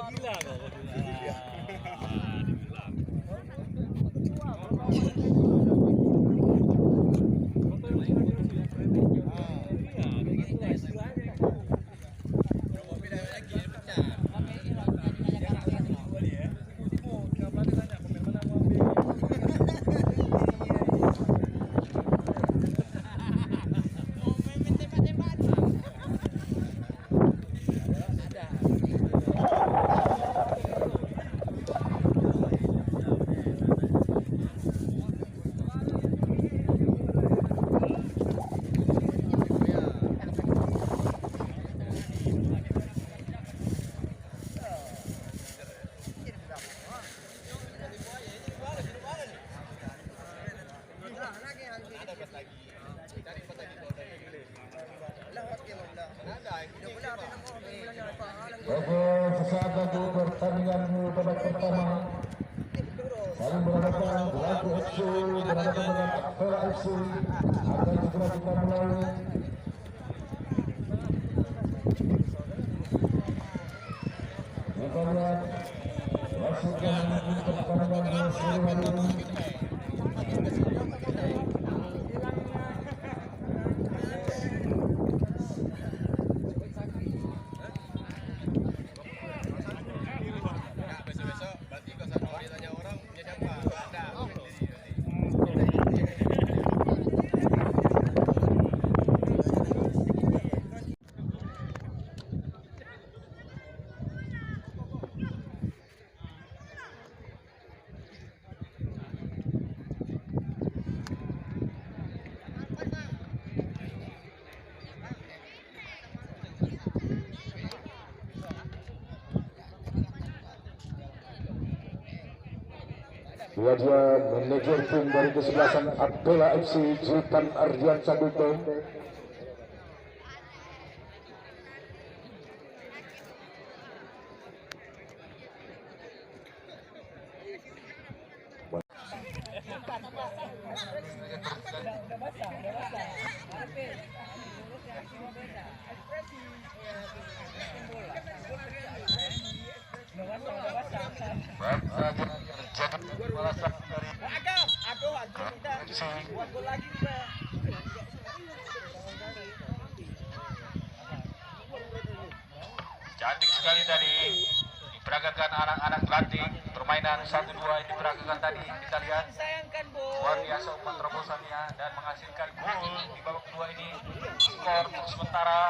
Gila kok. Oke, sesaat lagi pertandingan babak pertama saling berhadapan Belaku FC berhadapan dengan Akpela FC akan segera kita mulai. Kita lihat wasit yang memimpin pertandingan sore hari ini. Dia manajer tim dari kesebelasan Akpela FC Sultan Ardian Sabuto. Cantik sekali tadi diperagakan anak-anak latih permainan 1-2 yang diperagakan tadi, kita lihat luar biasa umpan terobosannya dan menghasilkan gol di babak kedua ini. Skor untuk sementara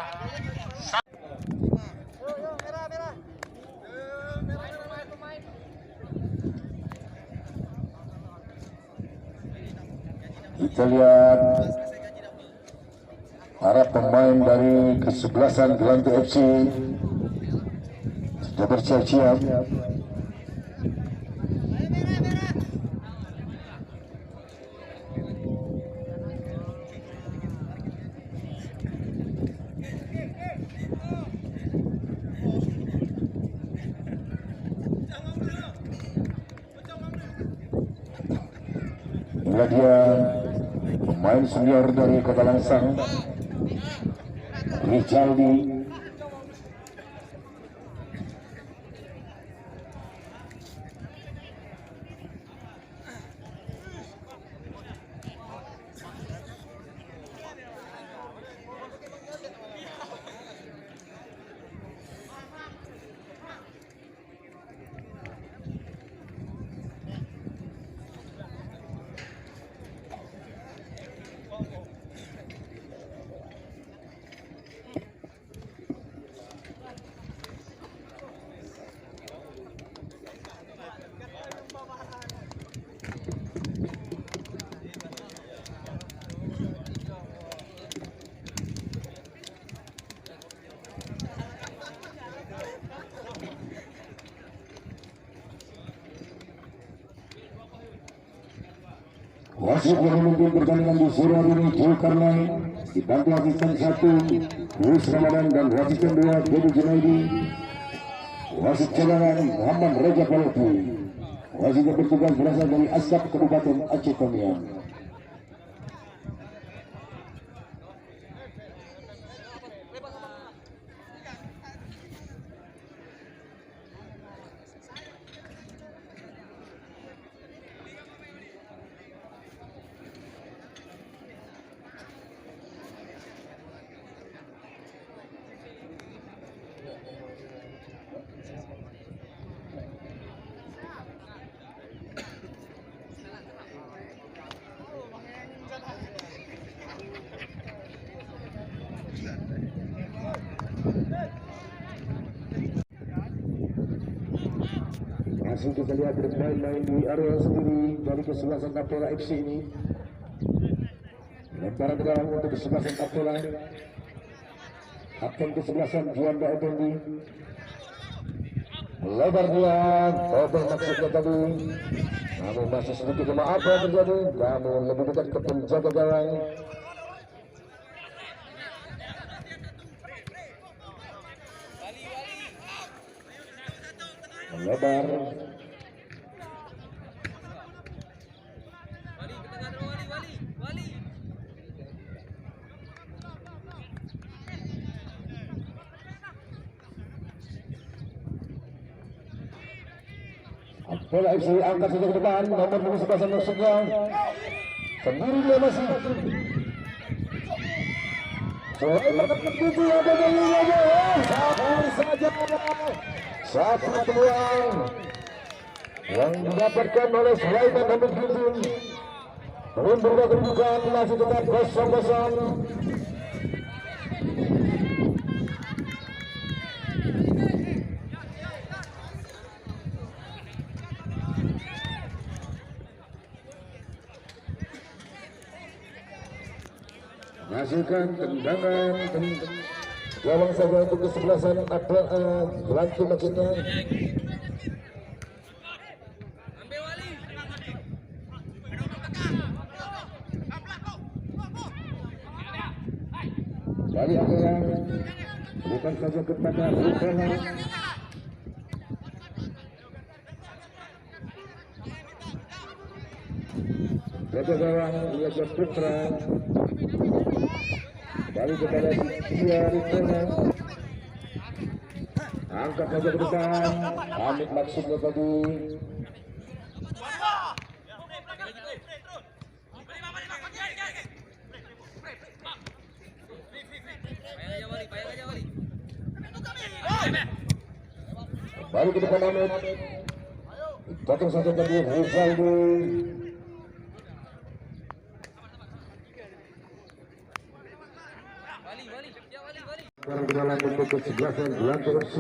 Kita lihat para pemain dari kesebelasan Gelantu FC sudah bersiap-siap. Inilah dia pemain senior dari Kota Langsang, Rijaldi. Wasit yang memimpin pertandingan di sore hari ini Zulkarnain, dibantu asisten 1 Luis Ramadan dan asisten 2 Dedi Junaidi. Wasit cadangan Muhammad Raja Palopi. Wasit yang bertugas berasal dari Asap Kabupaten Aceh Tamiang. Masih kita lihat bermain-main di area sendiri dari kesebelasan Tapera FC ini. Lemparan ke dalam untuk kesebelasan Tapera. Kapten kesebelasan Juanda Effendi. Lebar dia, double maksudnya tadi. Namun masih sedikit maaf yang terjadi. Namun lebih dekat ke penjaga gawang. Lebar. Bola FC angkat saja ke depan, nomor punggung 11 maksudnya sendiri dia masih. Satu peluang yang didapatkan oleh Sulaiman Hamid Ginting. Belum berubah kedudukan, masih tetap 0-0. Hasilkan tendangan gawang saja untuk kesebelasan ada Belantu maksudnya. Dari area bukan saja kepada Rukana. Jaga gawang Iaja Putra. Kembali kepada dia Rukana. Angkat saja ke depan. Amit maksudnya tadi. Baru ke depan Amit. Potong saja tadi Rizaldo. Sekarang berjalan untuk kesebelasan Belantu FC.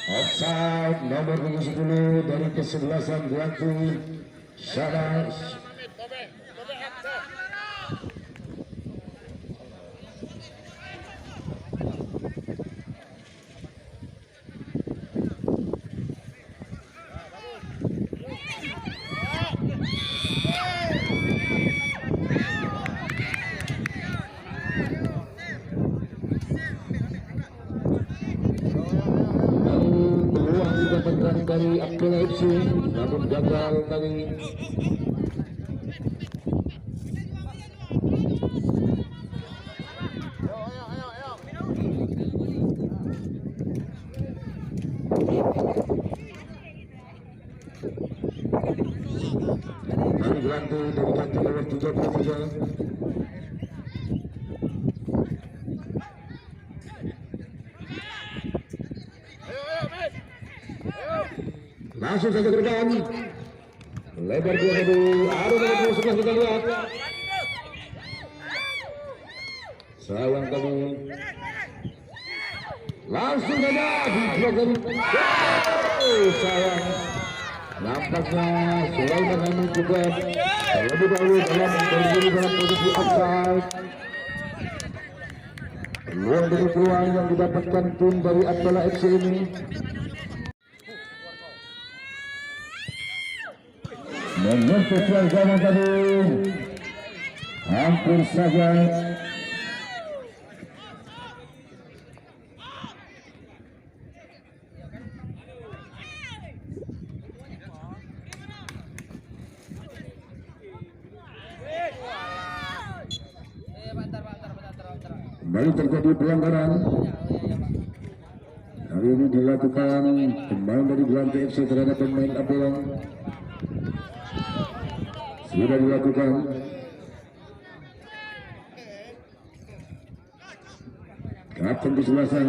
Offside nomor 10 dari kesebelasan Belantu Syahnas. Dari Abdullah FC namun gagal tadi. Dari Belantu dari kaki nomor 33. Langsung saja ke depan. Lebar dia tadi. Ada nomor 11 kita lihat. Sayang tadi. Langsung saja diblokir. Sayang. Nampaknya Sulaiman Hamid juga terlebih dahulu berdiri dalam posisi offside. Peluang dari peluang yang didapatkan tim dari Abdullah FC ini. Menyentuh tuan gawang tadi hampir saja kembali terjadi pelanggaran. Hari ini dilakukan pemain dari Belantu FC terhadap pemain Abdullah. sudah dilakukan. Kapten kesebelasan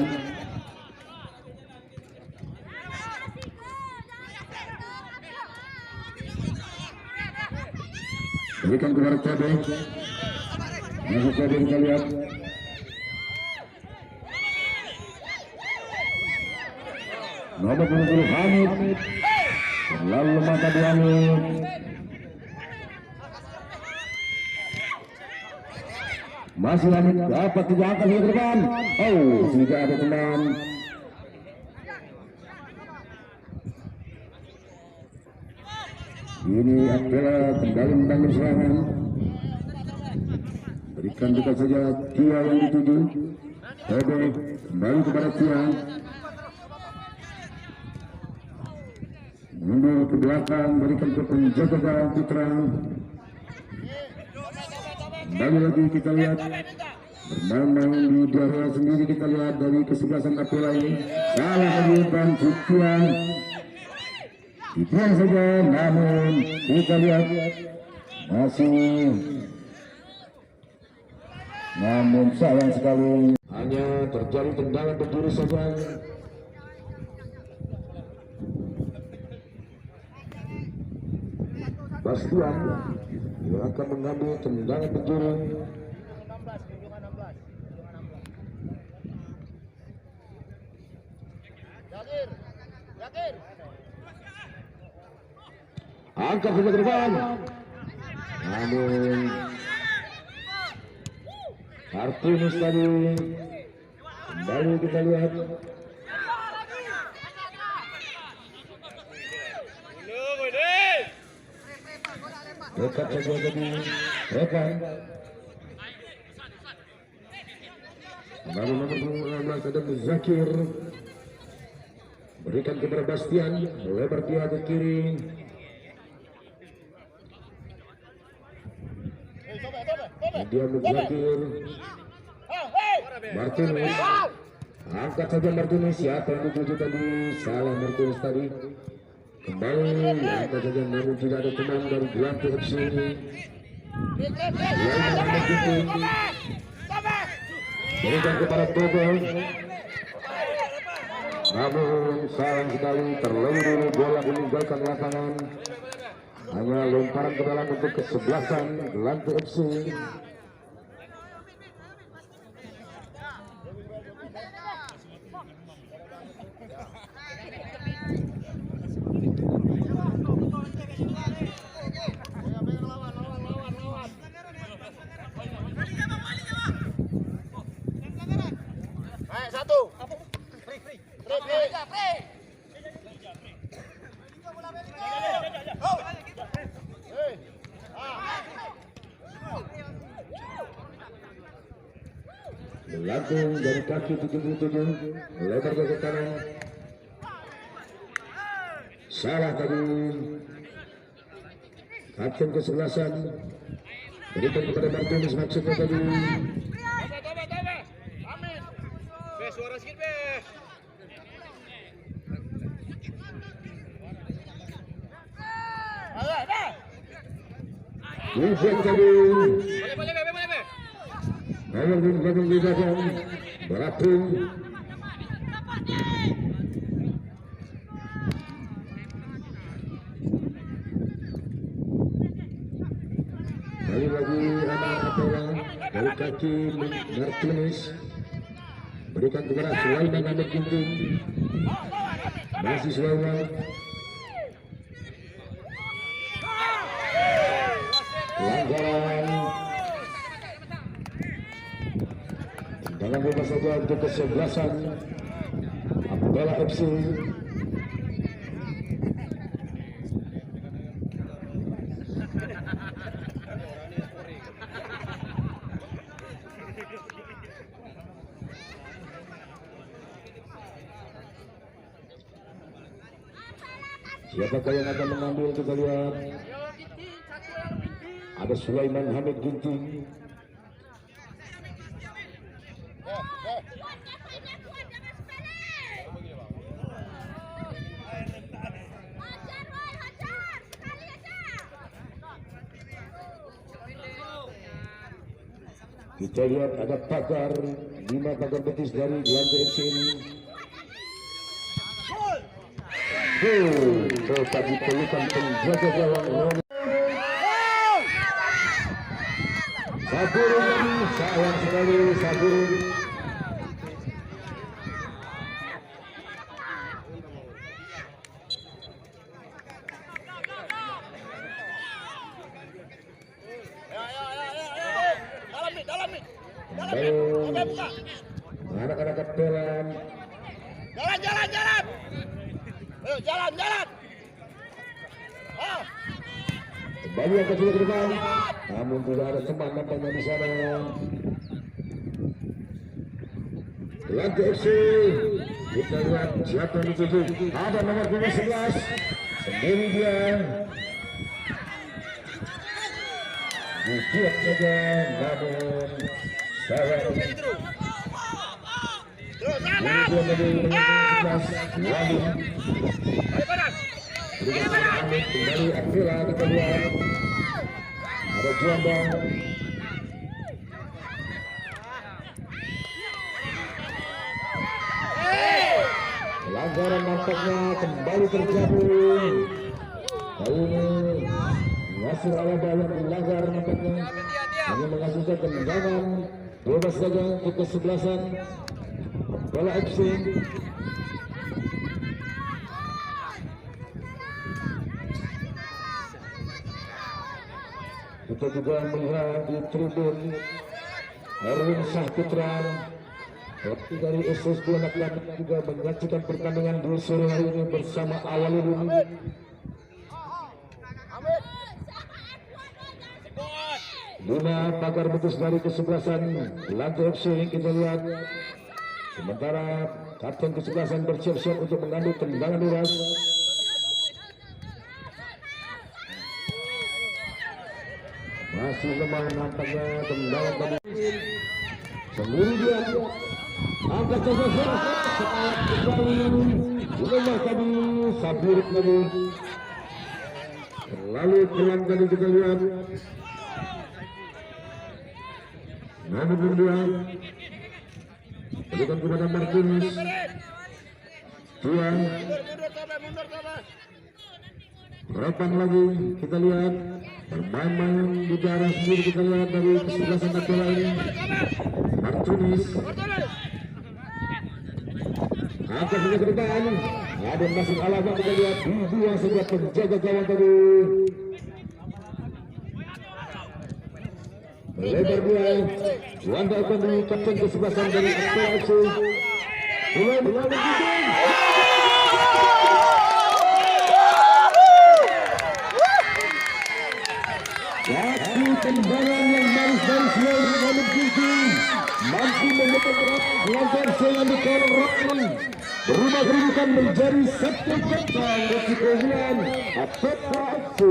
berikan kepada Cabe. Masuk Cabe, kita lihat. Nomor 20 Hamid. Terlalu lemah tadi Hamid. Masih Hamid dapat diangkat ke depan. Oh, tidak ada teman. Ini adalah kembali mengambil serangan. Berikan dekat saja Tia yang dituju. Ebe kembali kepada Tia. Mundur ke belakang, berikan ke penjaga gawang Putra. Kembali lagi kita lihat bermain di area sendiri, kita lihat dari kesebelasan Apela ini. Salah menyiapkan Sukian. Dibuang saja, namun kita lihat masih, namun sayang sekali hanya terjadi tendangan penjuru saja. Bastian yang akan mengambil tendangan penjuru. Angkat ke depan, namun Martinus tadi kembali kita lihat. Dekat saja tadi Rekan. Kembali nomor 16 ada Muzakir. Berikan kepada Bastian, lebar dia ke kiri. Dia Muzakir. Martinus. Angkat saja Martinus. Siapa yang dituju tadi? Salah Martinus tadi. Kembali angkat saja, namun tidak ada teman dari Gelantu FC ini. Berikan kepada Togo. Namun sayang sekali terlebih dulu bola meninggalkan lapangan. Hanya lemparan ke dalam untuk kesebelasan Gelantu FC. Langsung dari kaki 77 lebar ke kanan. Salah tadi kapten kesebelasan. Berikan kepada Martinus maksudnya tadi. Suara sikit be. Ufuk tadi. Boleh be. Nomor 20 di belakang Beratu. Kali lagi anak Apela dari kaki Martinus. Berikan kepada Sulaiman Ahmed Ginting. Masih Sulaiman. Pelanggaran. Tendangan bebas saja untuk kesebelasan Apela FC. Siapakah yang akan mengambil, kita lihat. Ada Sulaiman Hamid Ginting. Kita lihat ada pagar, 5 pagar betis dari Belanda FC ini. Tetapi pelukan penjaga gawang Romi. Saburu lagi, sayang sekali Saburu. Anak-anak Kapelan. Jalan. Ayo jalan. Kembali yang kedua ke depan. Namun tidak ada teman nampaknya di sana. Belanda FC. Kita lihat siapa yang dituju. Ada nomor 11. Sendiri dia. Dibuat saja, namun saya kembali Akila kita lihat ada Juanda pelanggaran nampaknya kembali terjadi kali ini Nasir Alaba yang melanggar nampaknya hanya menghasilkan tendangan bebas saja untuk kesebelasan bola FC. Kita juga melihat di tribun Erwin Sahputra dari SS2 Naklan juga menyaksikan pertandingan di sore hari ini bersama Awaludin. Lima pagar betis dari kesebelasan Belanda FC yang kita lihat. Sementara kapten kesebelasan bersiap-siap untuk mengambil tendangan bebas. Masih lemah nampaknya tendangan tadi. Sendiri dia angkat saja saat kembali lemah tadi Sabir tadi. Terlalu pelan tadi kita lihat. Namun berdua berikan kepada Martinez. Tuan harapan lagi kita lihat bermain-main di daerah sendiri kita lihat dari kesebelasan bola ini. Martinez angkat saja ke depan. Ada Nasir Alaba kita lihat dua saja penjaga gawang tadi. Melebar dia Wanda akan di kapten kesebelasan dari Akpol FC. Mulai bergabung. Satu tendangan yang baris-baris Muhammad Ginting mampu menyebabkan pelanggar yang dikorong Rockman berubah kedudukan menjadi 1-0 bagi keunggulan Akpol FC.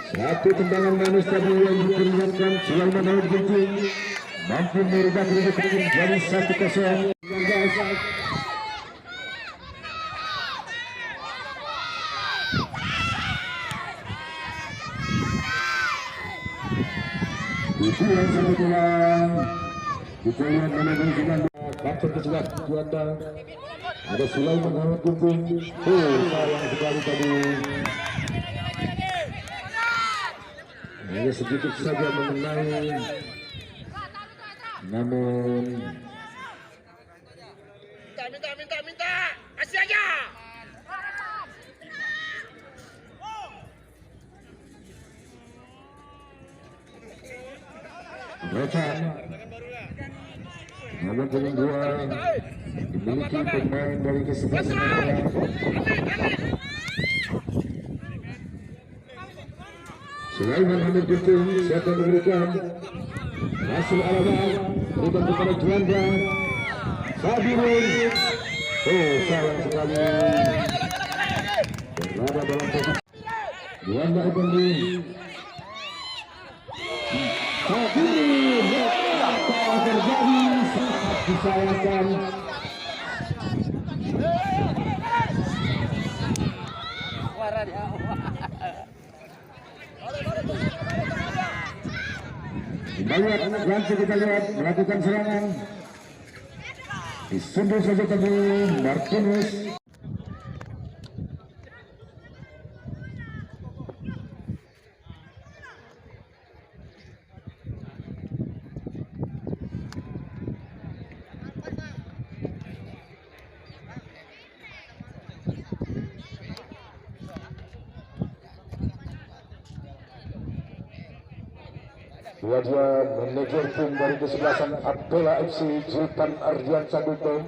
Satu tendangan manis tadi yang diperingatkan Sulaiman Ahmad Ginting mampu merubah kedudukan menjadi 1-0. Dikurang satu tulang. Kita lihat menunjukkan kapten keselat Juanda. Ada Sulaiman Ahmad Ginting. Sayang sekali tadi. Hanya sedikit saja mengenai, namun minta kasih aja. mereka namun dengan dua dimiliki pemain dari kesebelasan Akpol. Sulaiman Ahmad Ginting siapa yang memberikan Nasir Alaba berikan kepada Juanda Sabirun. Sayang sekali berada dalam posisi Juanda Effendi. Sabirun apa terjadi sangat disayangkan Kembali anak Ganti kita lihat melakukan serangan. Disundur saja tadi Martinez. Dia manajer tim dari kesebelasan Abela FC Sultan Ardian Saduto.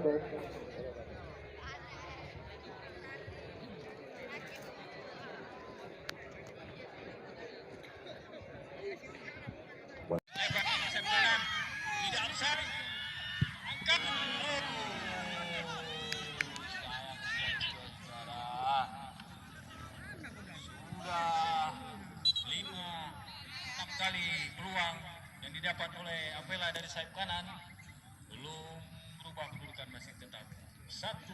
Kali peluang yang didapat oleh Abela dari sayap kanan belum berubah, kedudukan masih tetap 1-1.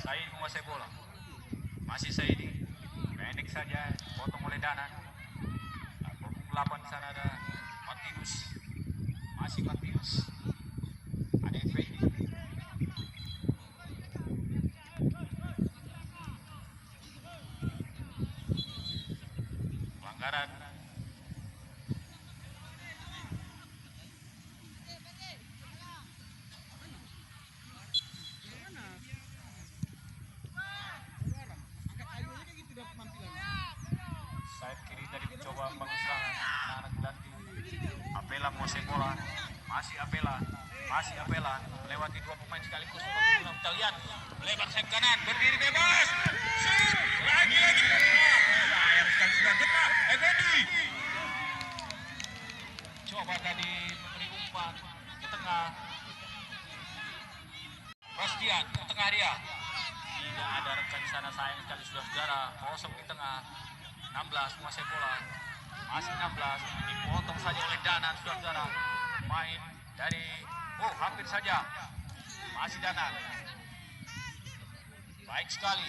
Said menguasai bola, masih Saidi, pendek saja, potong oleh Danan. 8 di sana ada Matius, masih Matius, ada Effendi, pelanggaran. Sayap kiri tadi mencoba membangun serangan anak Ganti. Abela menguasai bola, masih Abela melewati 2 pemain sekaligus untuk menang. Kita lihat melebar sayap kanan, berdiri bebas, lagi sayap sekali sudah kena Effendi. Coba tadi memberi umpan ke tengah, Rostian ke tengah dia, tidak ada rekan di sana, sayang sekali saudara, kosong di tengah. 16 menguasai bola, masih 16, dipotong saja oleh Danan saudara. Main dari hampir saja, masih Danan, baik sekali.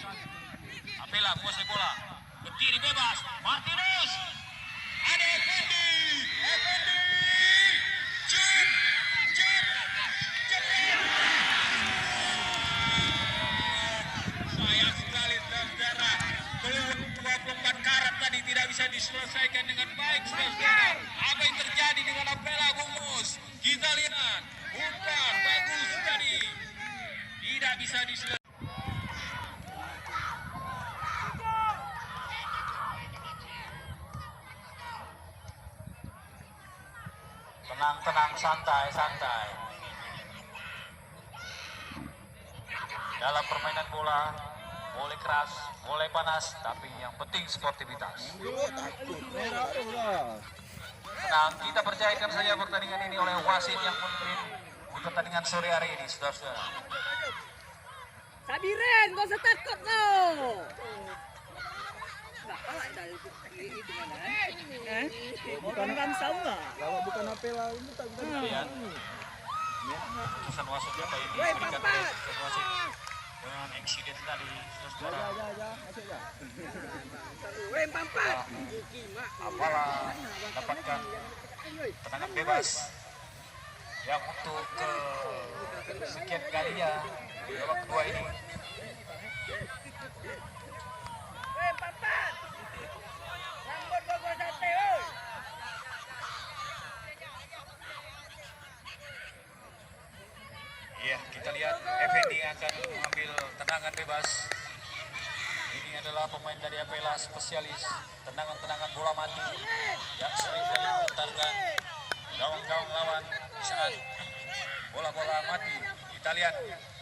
Abela menguasai bola, berdiri bebas, Martinez, ada Effendi, Jun, sayang sekali saudara, peluang 24 karat tadi tidak bisa diselesaikan dengan baik saudara. Apa yang terjadi dengan Abela Gumus? Kita lihat, umpan bagus tadi, tidak bisa diselesaikan. Tenang, santai. Dalam permainan bola, boleh keras, boleh panas, tapi yang penting sportivitas. Tenang, kita percayakan saja pertandingan ini oleh wasit yang memimpin di pertandingan sore hari ini, saudara-saudara. Sabirin, gak usah takut lo. Bukan bangsa enggak? Kalau bukan Abela ini tak bisa. Lihat, keputusan wasit apa ini diberikan oleh wasit dengan eksiden tadi, saudara-saudara. Masuk ya. Apalah dapatkan tendangan bebas yang untuk ke sekian kalinya di babak kedua ini. Iya, kita lihat Effendi akan mengambil tendangan bebas. Ini adalah pemain dari Abela, spesialis tendangan-tendangan bola mati yang sering kali memutarkan gawang-gawang lawan di saat bola-bola mati. Kita lihat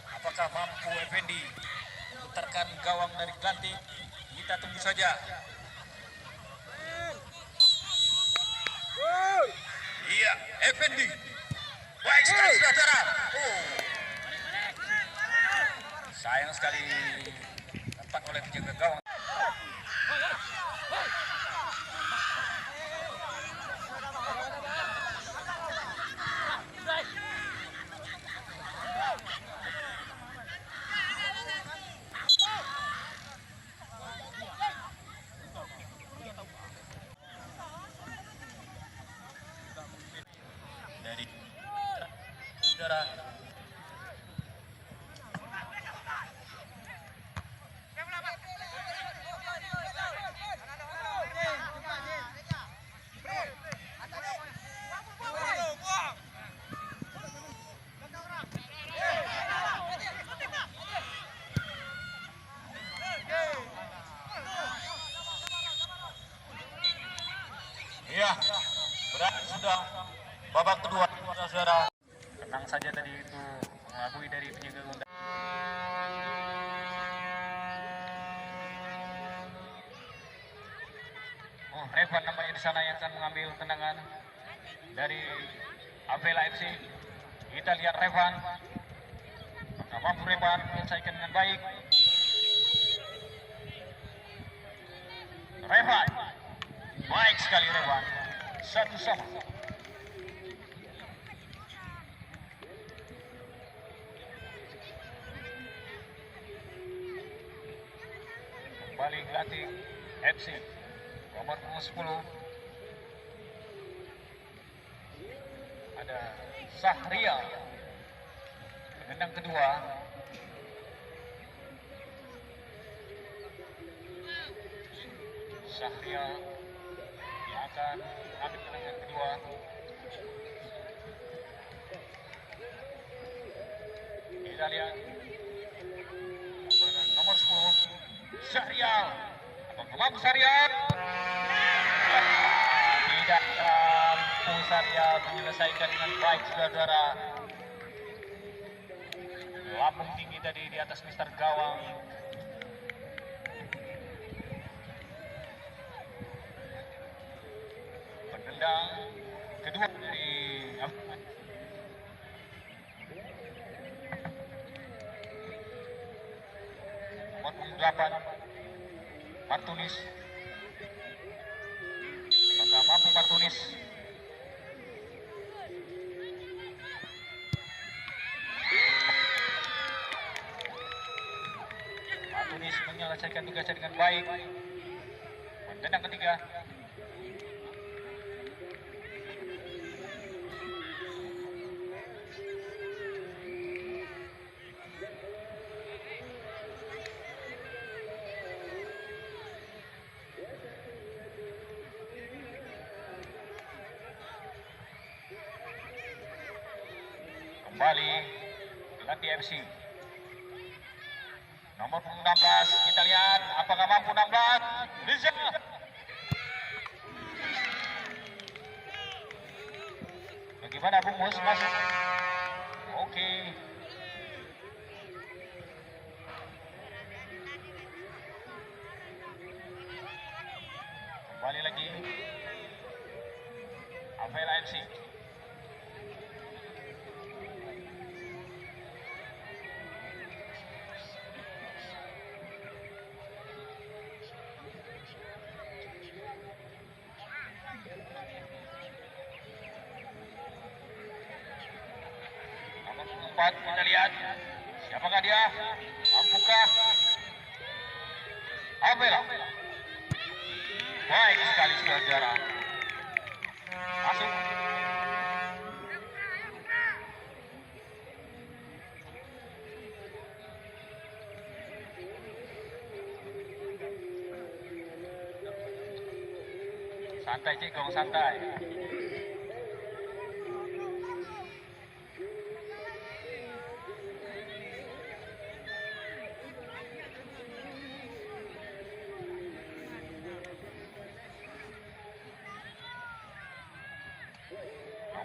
apakah mampu Effendi memutarkan gawang dari Atlantik. Kita tunggu saja. Iya, Effendi. Baik sekali saudara. Sayang sekali tempat oleh penjaga gawang. Dari saudara. Iya, berarti sudah babak kedua, saudara. Tenang saja tadi itu mengakui dari penjaga gawang. Oh, Revan namanya di sana yang akan mengambil tendangan dari Avela FC. Kita lihat Revan. Apakah mampu Revan menyelesaikan dengan baik? Revan. Baik sekali Revan. 1-1. Kembali Glatik FC nomor 10. Ada Sahrial. Penendang kedua. Sahrial yang akan ambil tendangan kedua. Kita lihat nomor 10 Sahrial. Apakah mampu Sahrial? Tidak mampu Sahrial menyelesaikan dengan baik, saudara. Lambung tinggi tadi di atas mister gawang. Penendang kedua dari nomor 8 Martunis. Apakah mampu Martunis? Martunis menyelesaikan tugasnya dengan baik. Penendang ketiga. Kembali Ganti FC nomor 16. Kita lihat apakah mampu 16. Bisa. Bagaimana Bung Mus? Masuk. Oke. Kembali lagi Avela FC. Kita lihat siapakah dia, mampukah Avela. Baik sekali saudara, masuk. Santai Cikong, santai.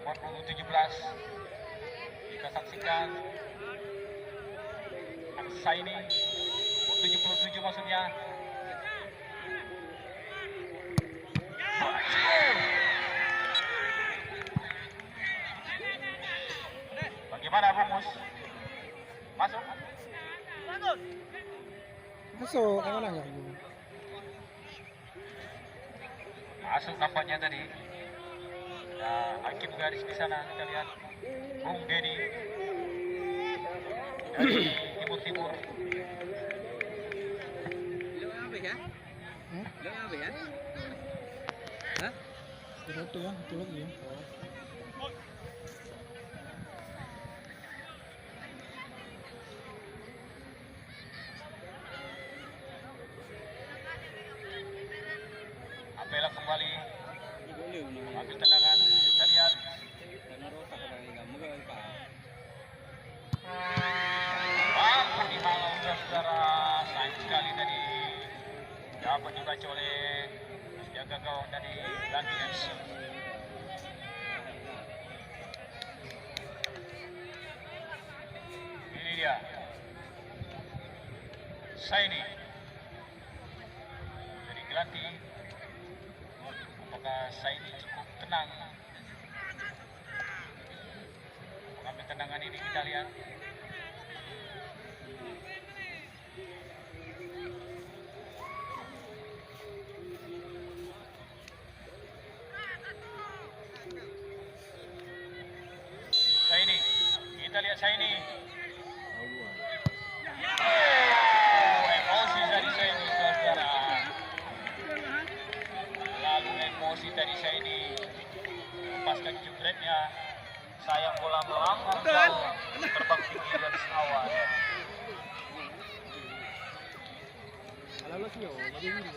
Nomor 17 kita saksikan Aksa ini 77 maksudnya. Bagaimana Bungus? Masuk? Masuk, kemana enggak? Masuk nampaknya tadi. Nah, hakim garis di sana kita lihat. Bung Dedi dari timur-timur. Itu ya, itu lagi ya. Apela kembali ambil tendangan, kita lihat. Mampu dihalau saudara, sayang sekali tadi. Dapat dibaca oleh jaga gawang dari Lanti FC. Ini dia Saini dari Gelanti. Apakah Saini cukup tenang mengambil tendangan ini, kita lihat. Saini, kita lihat Saini. Oh, emosi dari Saini saudara. Lalu emosi dari Saini, lepaskan jebretnya. Sayang bola melambung jauh, terbang tinggi dari awan. Alas yo, lagi ini.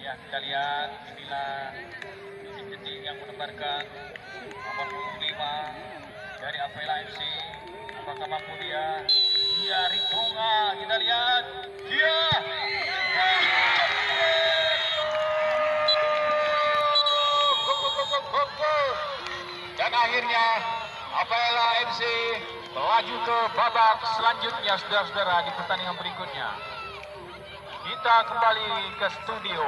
Ya, kita lihat inilah detik-detik yang menebarkan 85 dari Apela FC. Apakah mampu dia? Dia Ritonga, kita lihat. Dia. Gol. Dan akhirnya Apela FC melaju ke babak selanjutnya, saudara-saudara, di pertandingan berikutnya. Kita kembali ke studio.